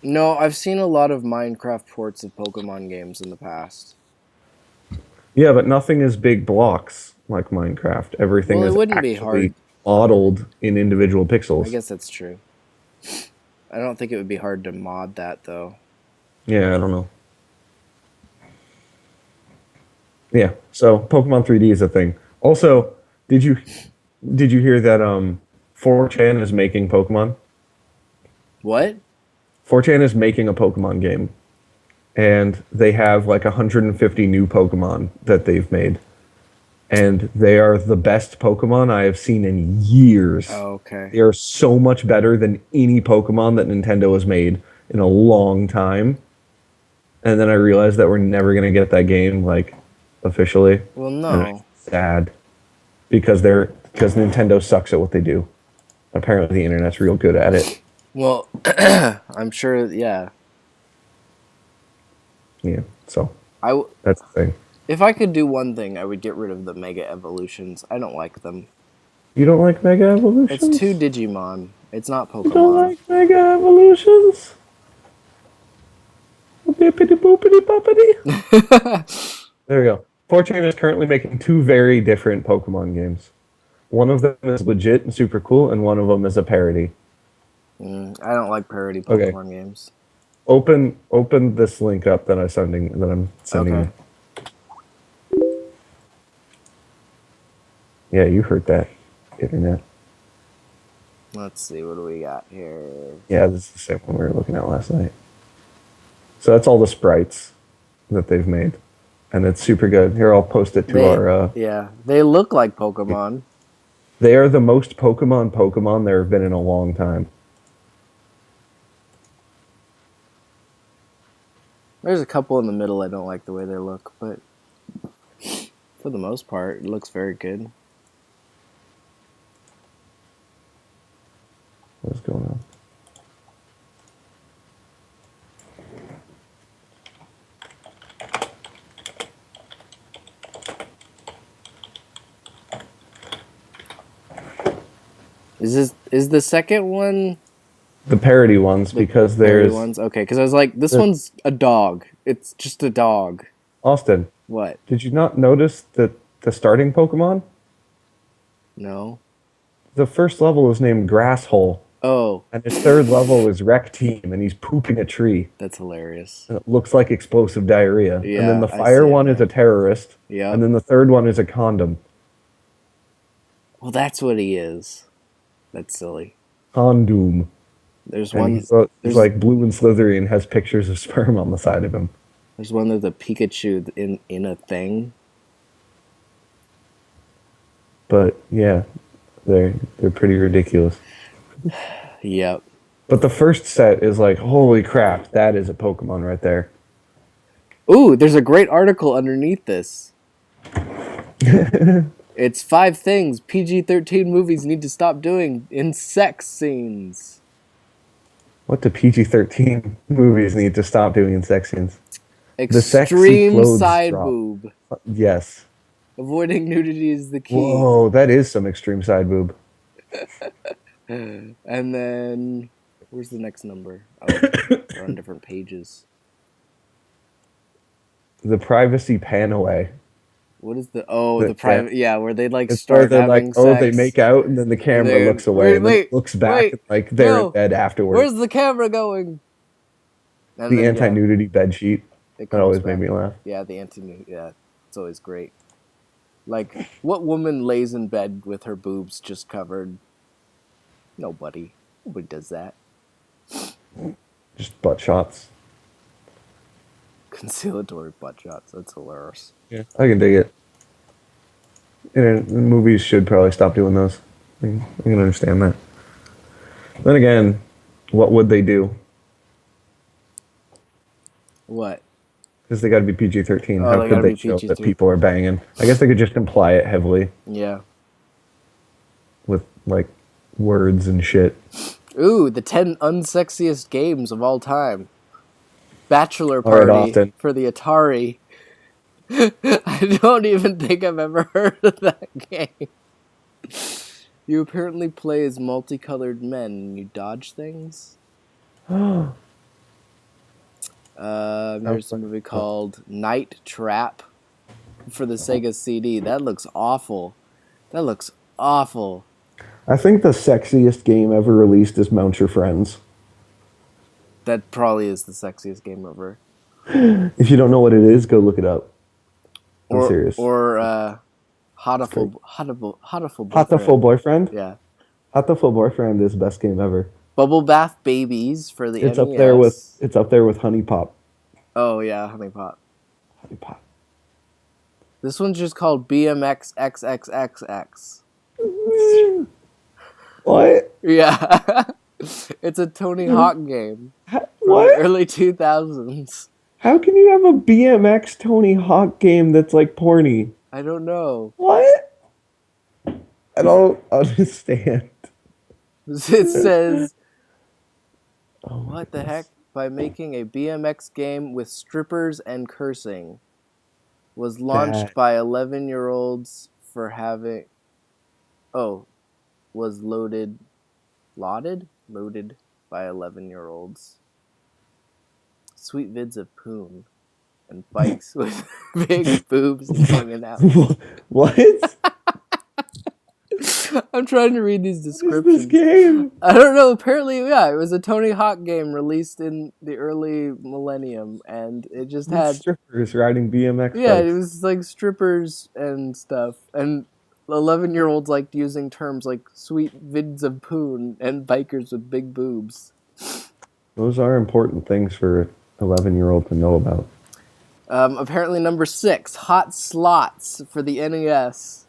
No, I've seen a lot of Minecraft ports of Pokemon games in the past. Yeah, but nothing is big blocks like Minecraft. Everything Well, it is wouldn't be actually hard. modeled in individual pixels. I guess that's true. I don't think it would be hard to mod that though. Yeah, I don't know. Yeah, so Pokemon 3D is a thing. Also, did you hear that 4chan is making Pokemon? What? 4chan is making a Pokemon game. And they have like 150 new Pokemon that they've made. And they are the best Pokemon I have seen in years. Oh, okay. They are so much better than any Pokemon that Nintendo has made in a long time. And then I realized that we're never going to get that game like officially. Well, And no. it's sad because Nintendo sucks at what they do. Apparently the internet's real good at it. Well, I'm sure. Yeah. Yeah. So I that's the thing. if I could do one thing, I would get rid of the Mega Evolutions. I don't like them. You don't like Mega It's Evolutions? two Digimon. It's not You don't Pokemon. like Mega Evolutions? Bippity boopity boppity. There we go. 4chan is currently making two very different Pokemon games. One of them is legit and super cool, and one of them is a parody. I don't like parody Okay, Pokemon games. open this link up that I'm sending Okay. you. Yeah, you heard that, internet. Let's see, what do we got here? Yeah, this is the same one we were looking at last night. So that's all the sprites that they've made, and it's super good. Here, I'll post it to our. Yeah, they look like Pokemon. They are the most Pokemon there have been in a long time. There's a couple in the middle I don't like the way they look, but for the most part, it looks very good. What's going on? Is the second one The parody ones, the because parody there's ones? Okay, because I was like, this the- one's a dog. It's just a dog. Austin. What? Did you not notice that the starting Pokemon? No. The first level is named Grasshole, Oh, and his third level is Wreck Team, and he's pooping a tree. that's hilarious. And it looks like explosive diarrhea. And Yeah, then the I fire see one it is a terrorist, Yeah. and then the third one is a condom. Well, that's what he is. That's silly. Condom. There's And one. he's There's like blue and slithery and has pictures of sperm on the side of him. there's one that's a Pikachu in a thing. But yeah, they're pretty ridiculous. Yep. But the first set is like, holy crap, that is a Pokemon right there. Ooh, there's a great article underneath this. It's 5 things PG-13 movies need to stop doing in sex scenes. What do PG-13 movies need to stop doing in sex scenes? sexy Extreme clothes side drop. boob. Yes. Avoiding nudity is the key. Whoa, that is some extreme side boob. And then, where's the next number? Oh, they're on different pages. The privacy pan away. What is the private? Yeah, where they like It's where start they're having like, sex. oh, they make out, and then the camera They're- looks away, and then wait, it looks back, wait, and like they're no. in bed afterwards. Where's the camera going? And The then, anti-nudity bed sheet? it That comes always back. made me laugh. Yeah, the anti-nudity. Yeah, it's always great. Like, what woman lays in bed with her boobs just covered? Nobody. Nobody does that. Just butt shots. Conciliatory butt shots. That's hilarious. Yeah, I can dig it. Movies should probably stop doing those. I can understand that. Then again, what would they do? What? Because they got to be PG-13. Oh, How they could gotta they be show that PG-13. people are banging? I guess they could just imply it heavily Yeah. with like words and shit. Ooh, the 10 unsexiest games of all time. Bachelor All right, Party Austin. for the Atari. I don't even think I've ever heard of that game. You apparently play as multicolored men and you dodge things. There's a movie called Night Trap for the Sega CD. That looks awful. That looks awful. I think the sexiest game ever released is Mount Your Friends. That probably is the sexiest game ever. If you don't know what it is, go look it up. I'm serious. Or Hatoful Boyfriend. Hatoful Boyfriend? Yeah. Hatoful Boyfriend is the best game ever. Bubble Bath Babies for the It's NES. up there with Honey Pop. Oh yeah, Honey Pop. Honey Pop. This one's just called BMX XXXX. What? Yeah. It's a Tony Hawk game from the What? early 2000s. How can you have a BMX Tony Hawk game that's like porny? I don't know. What? I don't understand. It says, Oh my what the goodness. heck? By making a BMX game with strippers and cursing. Was launched That- by 11-year-olds for having... Oh, was loaded by 11-year-olds. Sweet vids of poon and bikes with big boobs hanging out. What? I'm trying to read these What is descriptions. this game? I don't know. Apparently, yeah, it was a Tony Hawk game released in the early millennium, and it just had strippers riding BMX yeah, bikes. it was like strippers and stuff, and 11-year-olds liked using terms like "sweet vids of poon" and "bikers with big boobs." Those are important things for 11-year-old to know about. Apparently, number 6, Hot Slots for the NES.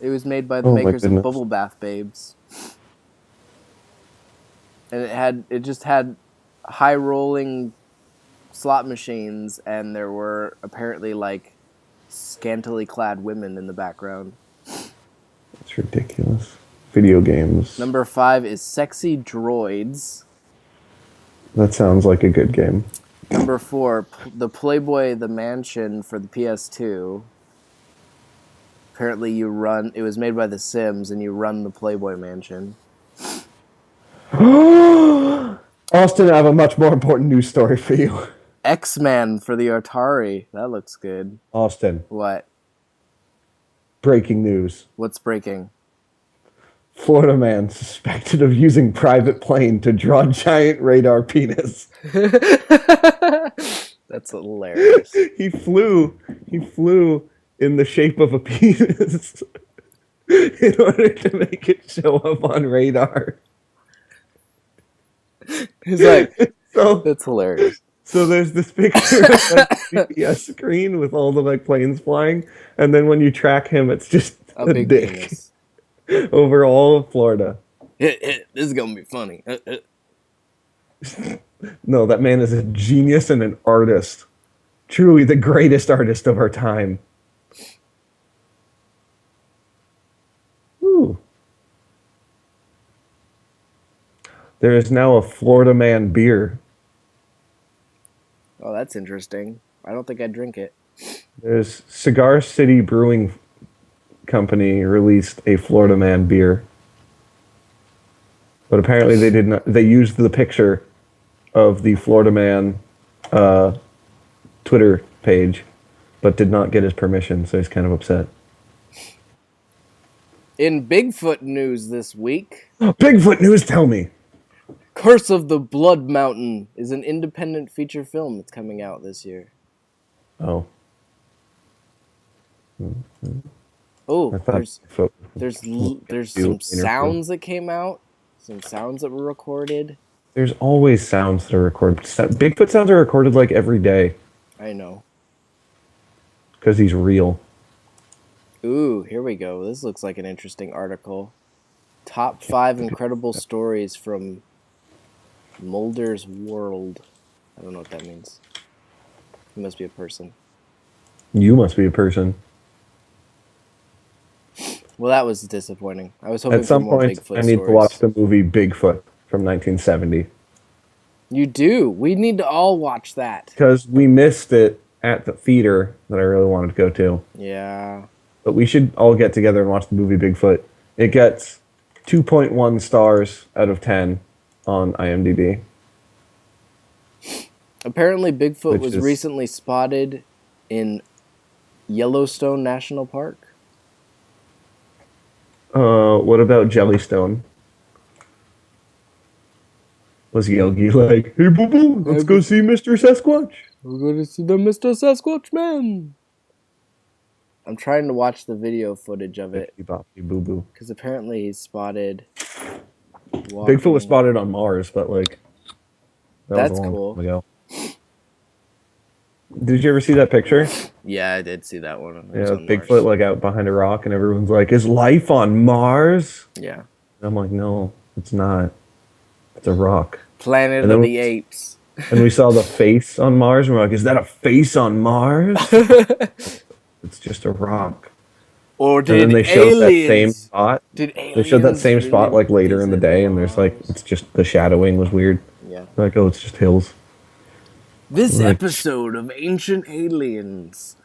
It was made by the makers of Bubble Bath Babes, and it just had high rolling slot machines, and there were apparently like scantily clad women in the background. It's ridiculous. Video games. Number 5 is Sexy Droids. That sounds like a good game. Number 4, the Playboy the Mansion for the PS2. Apparently it was made by The Sims, and you run the Playboy Mansion. Austin, I have a much more important news story for you. X-Men for the Atari. That looks good. Austin. What? Breaking news. What's breaking? Florida man suspected of using private plane to draw giant radar penis. That's hilarious. He flew in the shape of a penis in order to make it show up on radar. He's like, so that's hilarious. So there's this picture of like GPS screen with all the like planes flying, and then when you track him, it's just a big dick penis over all of Florida. This is gonna be funny. No, that man is a genius and an artist. Truly the greatest artist of our time. Ooh. There is now a Florida man beer. Oh, that's interesting. I don't think I'd drink it. There's Cigar City Brewing Company released a Florida man beer. But apparently they did not. They used the picture of the Florida man Twitter page, but did not get his permission, so he's kind of upset. In Bigfoot news this week... Bigfoot news, tell me! Curse of the Blood Mountain is an independent feature film that's coming out this year. Oh. Oh, there's some sounds that came out. Some sounds that were recorded. There's always sounds that are recorded. Bigfoot sounds are recorded like every day. I know. Because he's real. Ooh, here we go. This looks like an interesting article. Top 5 incredible stories from Mulder's World. I don't know what that means. He must be a person. You must be a person. Well, that was disappointing. I was hoping at some for more point Bigfoot I need stories. to watch the movie Bigfoot from 1970. You do. We need to all watch that. Because we missed it at the theater that I really wanted to go to. Yeah. But we should all get together and watch the movie Bigfoot. It gets 2.1 stars out of 10 on IMDb. Apparently, Bigfoot was recently spotted in Yellowstone National Park. What about Jellystone? Was Yogi like, hey, boo-boo, let's go see Mr. Sasquatch? We're going to see the Mr. Sasquatch man. I'm trying to watch the video footage of it. Boo-boo. Because apparently he's spotted... Bigfoot was spotted on Mars, but like... That's cool. Time ago. Did you ever see that picture? Yeah, I did see that one. Yeah, Bigfoot like out behind a rock, and everyone's like, "Is life on Mars?" Yeah. And I'm like, "No, it's not. It's a rock." Planet of the Apes. And we saw the face on Mars, and we're like, "Is that a face on Mars?" It's just a rock. Or did and then they showed that same spot. They showed that same really spot like later in the day, and there's like it's just the shadowing was weird. Yeah. They're like, oh, it's just hills. This episode of Ancient Aliens.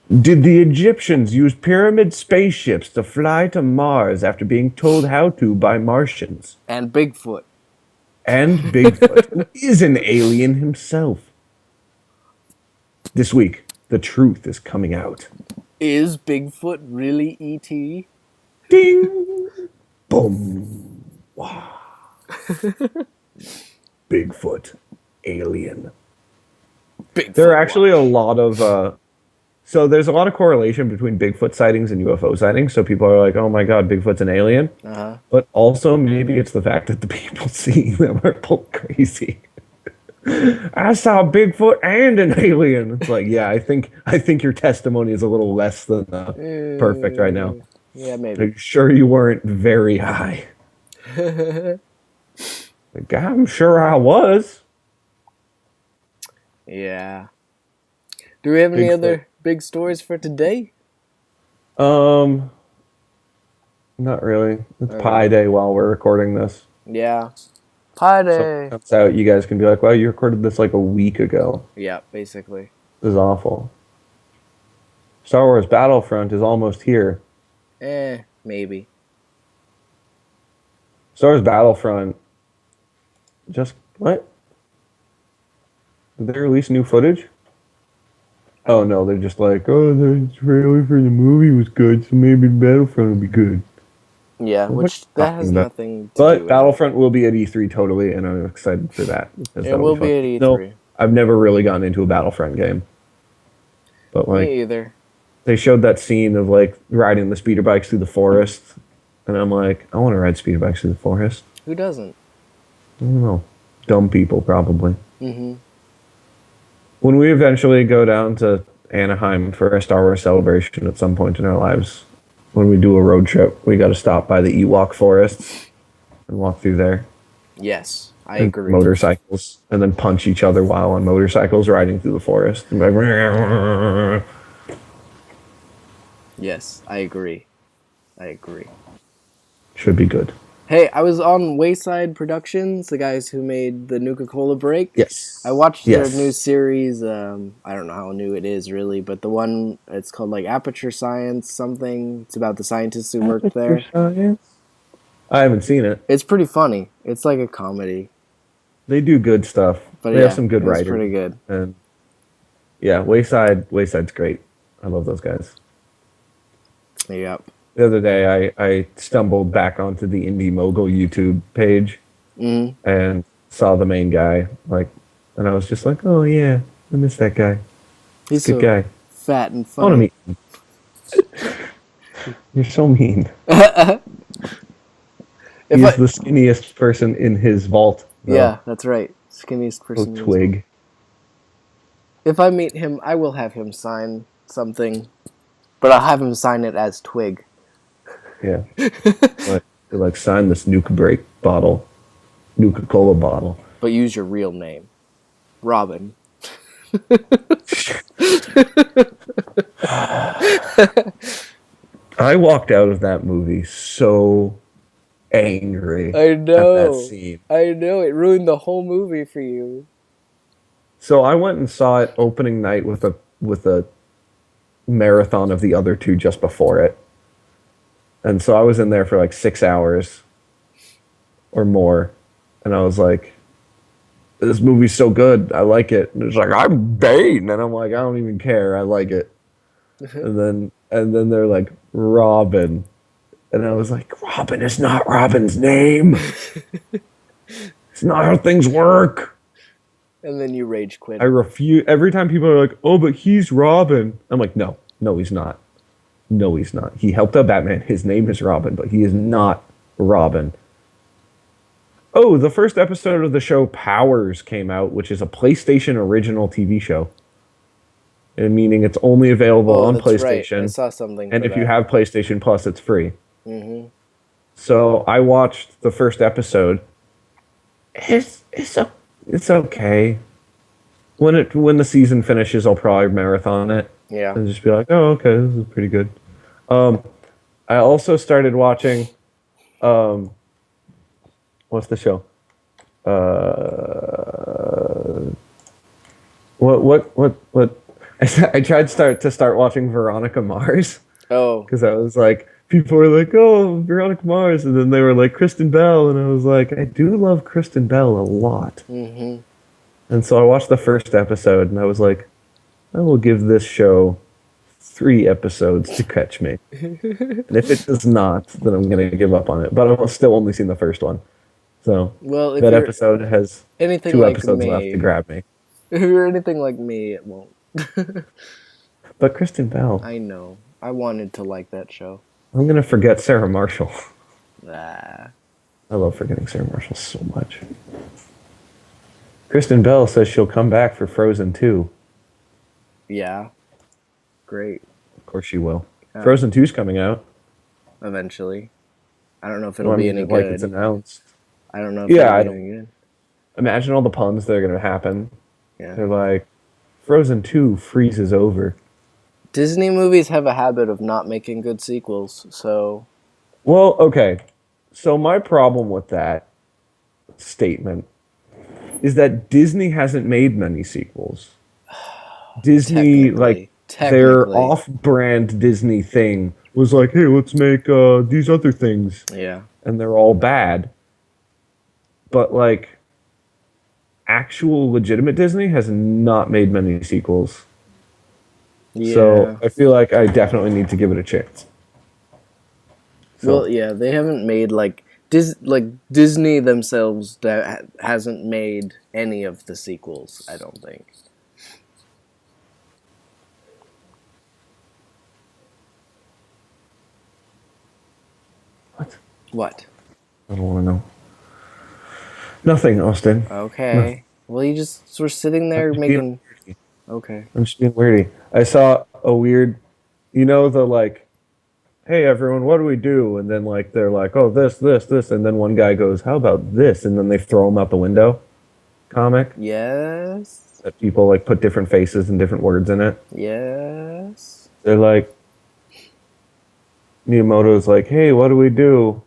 Did the Egyptians use pyramid spaceships to fly to Mars after being told how to by Martians? And Bigfoot. And Bigfoot, who is an alien himself. This week, the truth is coming out. Is Bigfoot really E.T.? Ding! Boom! Wow. Bigfoot, alien. Bigfoot. There are actually a lot of so there's a lot of correlation between Bigfoot sightings and UFO sightings. So people are like, "Oh my God, Bigfoot's an alien," but also maybe it's the fact that the people seeing them are both crazy. I saw Bigfoot and an alien. It's like, yeah, I think your testimony is a little less than perfect right now. Yeah, maybe. Are you sure you weren't very high? Like, I'm sure I was. Yeah. Do we have any Bigfoot. other big stories for today? Not really. It's Pi Day while we're recording this. Yeah. Pi So Day. it comes out, you guys can be like, wow, you recorded this like a week ago. Yeah, basically. This is awful. Star Wars Battlefront is almost here. Maybe. Star Wars Battlefront. Just what? Did they release new footage? Oh no, they're just like, oh, the trailer for the movie was good, so maybe Battlefront will be good. Yeah, What which are you that talking has about? nothing to do But with Battlefront will be at E3 totally, and I'm excited for that. because It that'll will fun. be at E3. No, I've never really gotten into a Battlefront game. But like, Me either. they showed that scene of like riding the speeder bikes through the forest, and I'm like, I want to ride speeder bikes through the forest. Who doesn't? I don't know, dumb people probably. Mm-hmm. When we eventually go down to Anaheim for a Star Wars celebration at some point in our lives, when we do a road trip, we got to stop by the Ewok forests and walk through there. Yes, I And agree. motorcycles, and then punch each other while on motorcycles riding through the forest. And be like, Yes, I agree. I agree. should be good. Hey, I was on Wayside Productions, the guys who made the Nuka-Cola break. Yes. I watched Yes. their new series. I don't know how new it is really, but the one it's called like Aperture Science something. It's about the scientists who worked there. I haven't seen it. It's pretty funny. It's like a comedy, They do good stuff. but They yeah, have some good it's writing. pretty good. And yeah, Wayside's great. I love those guys. Yep. The other day, I stumbled back onto the Indie Mogul YouTube page Hmm. and saw the main guy, like, and I was just like, oh yeah, I miss that guy. He's Good so guy. fat and I want to funny. meet him. You're so mean. If He's I- the skinniest person in his vault. though. Yeah, that's right. Skinniest Little person. in twig. If I meet him, I will have him sign something, but I'll have him sign it as Twig. Yeah. like sign this Nuka bottle. Nuka-Cola bottle. But use your real name, Robin. I walked out of that movie so angry I at know. that scene. I know. It ruined the whole movie for you. So I went and saw it opening night with a marathon of the other two just before it. And so I was in there for like 6 hours or more. And I was like, this movie's so good. I like it. And it's like, I'm Bane. And I'm like, I don't even care. I like it. and then they're like, Robin. And I was like, Robin is not Robin's name. It's not how things work. And then you rage quit. I refuse. Every time people are like, oh, but he's Robin. I'm like, no, he's not. No, he's not. He helped out Batman. His name is Robin, but he is not Robin. Oh, the first episode of the show Powers came out, which is a PlayStation original TV show. And meaning it's only available on that's right. PlayStation. I saw something. And for if you that. have PlayStation Plus, it's free. Mhm. So I watched the first episode. It's okay. When the season finishes, I'll probably marathon it Yeah. and just be like, oh, okay, this is pretty good. I also started watching. What's the show? What? I tried to start watching Veronica Mars Oh, because I was like, people were like, "Oh, Veronica Mars," and then they were like, "Kristen Bell," and I was like, "I do love Kristen Bell a lot." mm-hmm. And so I watched the first episode, and I was like, "I will give this show 3 episodes to catch me, and if it does not, then I'm gonna give up on it." But I've still only seen the first one, so Well, if that you're episode has anything two like episodes left to me, grab me. if you're anything like me, it won't. But Kristen Bell, I know. I wanted to like that show. I'm gonna forget Sarah Marshall. Ah. I love forgetting Sarah Marshall so much. Kristen Bell says she'll come back for Frozen 2. Yeah. Great. Of course she will. Yeah. Frozen 2's coming out. Eventually. I don't know if it'll Well, I be mean, any like good. it's announced. I don't know if Yeah, I it'll be don't any good. imagine all the puns that are gonna happen. Yeah. They're like, Frozen 2 freezes over. Disney movies have a habit of not making good sequels, so Well, okay. So my problem with that statement is that Disney hasn't made many sequels. Disney, like their technically. off-brand Disney thing was like, hey, let's make these other things, Yeah. and they're all bad. But like, actual legitimate Disney has not made many sequels. Yeah. So I feel like I definitely need to give it a chance. So, Well, yeah, they haven't made like Disney themselves that hasn't made any of the sequels, I don't think. what? What? I don't want to know. Nothing, Austin. Okay. Well, you just were sitting there I'm just being making. weirdy. Okay. I'm just being weirdy. I saw a weird, the like, hey everyone, what do we do? And then like they're like, oh this, and then one guy goes, how about this? And then they throw him out the window. Comic Yes. that people like put different faces and different words in it. Yes. They're like, Miyamoto's like, hey, what do we do?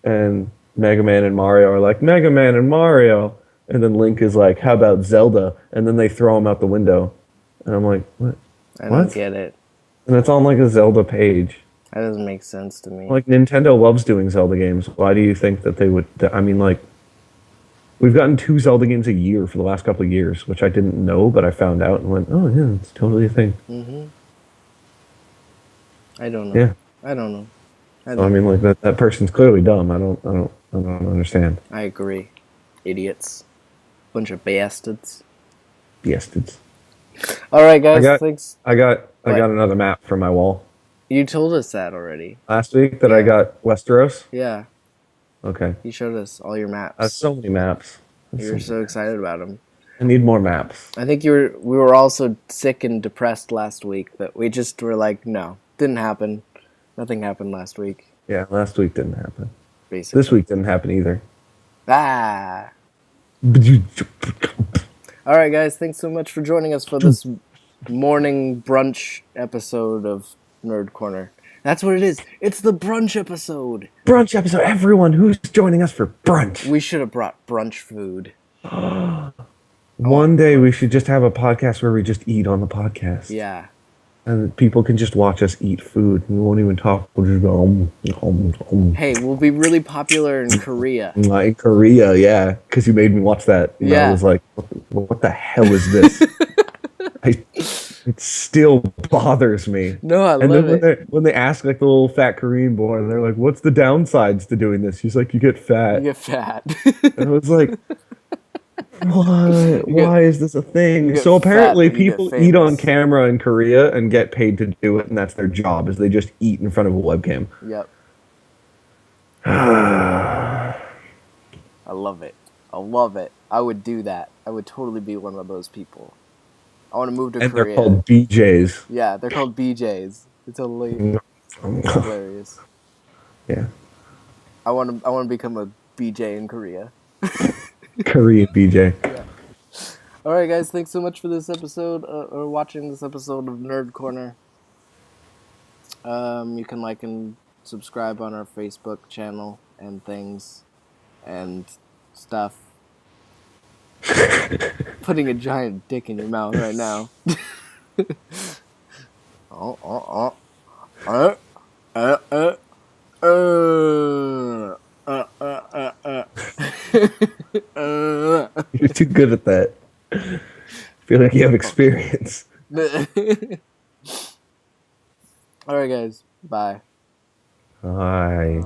And Mega Man and Mario are like, Mega Man and Mario. And then Link is like, how about Zelda? And then they throw him out the window. And I'm like, what? I What? don't get it. And it's on like a Zelda page. That doesn't make sense to me. Like, Nintendo loves doing Zelda games. Why do you think that they would? I mean, like, we've gotten 2 Zelda games a year for the last couple of years, which I didn't know, but I found out and went, oh, yeah, it's totally a thing. Mm-hmm. I don't know. Yeah. I don't know. So, I mean, like, that person's clearly dumb. I don't understand. I agree. Idiots. Bunch of bastards. Bastards. All right, guys. got- Thanks. I got What? another map for my wall You told us that already. last week that I Yeah. got Westeros. Yeah. Okay. You showed us all your maps. I have so many maps. You were so excited about them. I need more maps. I think we were all so sick and depressed last week that we just were like, no, didn't happen. Nothing happened last week, Yeah, last week didn't happen. basically. This week didn't happen either. Ah. All right, guys. Thanks so much for joining us for this morning brunch episode of Nerd Corner. That's what it is. It's the brunch episode. Brunch episode. Everyone who's joining us for brunch. We should have brought brunch food. One day we should just have a podcast where we just eat on the podcast. Yeah. And people can just watch us eat food. We won't even talk. We'll just go, Hey, we'll be really popular in Korea. like Korea, yeah. Because you made me watch that. And Yeah. I was like, what the hell is this? It still bothers me. No, I And love then it. when they ask like the little fat Korean boy, and they're like, "What's the downsides to doing this?" He's like, "You get fat." You get fat. And I was like, "What? Why is this a thing?" get So apparently, fat, but you get people eat on famous. camera in Korea and get paid to do it, and that's their job. Is they just eat in front of a webcam. Yep. I love it. I love it. I would do that. I would totally be one of those people. I want to move to And Korea. they're called BJs. Yeah, they're called BJs. It's totally hilarious. Yeah, I want to become a BJ in Korea. Korean BJ. All right, guys. Thanks so much for this episode or watching this episode of Nerd Corner. You can like and subscribe on our Facebook channel and things and stuff. Putting a giant dick in your mouth right now. Oh, oh, oh. Uh, uh, uh, uh, uh, uh, You're too good at that. I feel like you have experience. All right, guys. Bye. Hi.